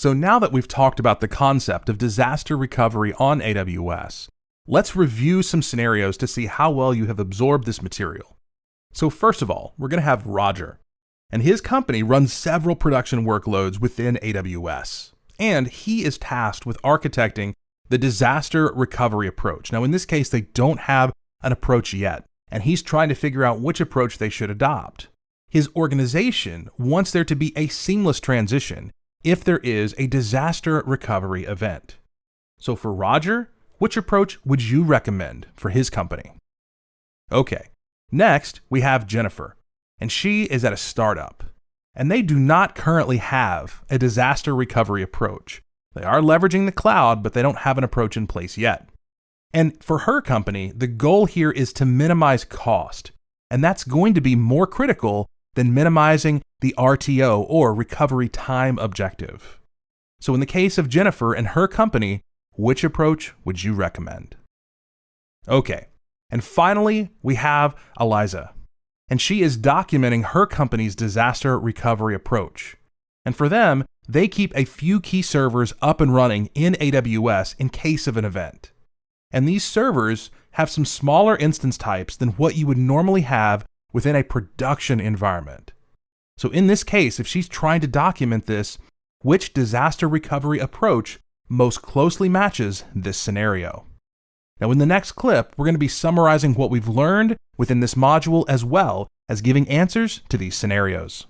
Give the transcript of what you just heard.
So now that we've talked about the concept of disaster recovery on AWS, let's review some scenarios to see how well you have absorbed this material. So first of all, we're going to have Roger, and his company runs several production workloads within AWS, and he is tasked with architecting the disaster recovery approach. Now, in this case, they don't have an approach yet, and he's trying to figure out which approach they should adopt. His organization wants there to be a seamless transition if there is a disaster recovery event. So for Roger, which approach would you recommend for his company? Okay, next we have Jennifer, and she is at a startup, and they do not currently have a disaster recovery approach. They are leveraging the cloud, but they don't have an approach in place yet. And for her company, the goal here is to minimize cost, and that's going to be more critical than minimizing the RTO, or recovery time objective. So in the case of Jennifer and her company, which approach would you recommend? Okay, and finally, we have Eliza, and she is documenting her company's disaster recovery approach. And for them, they keep a few key servers up and running in AWS in case of an event. And these servers have some smaller instance types than what you would normally have within a production environment. So in this case, if she's trying to document this, which disaster recovery approach most closely matches this scenario? Now, in the next clip, we're going to be summarizing what we've learned within this module as well as giving answers to these scenarios.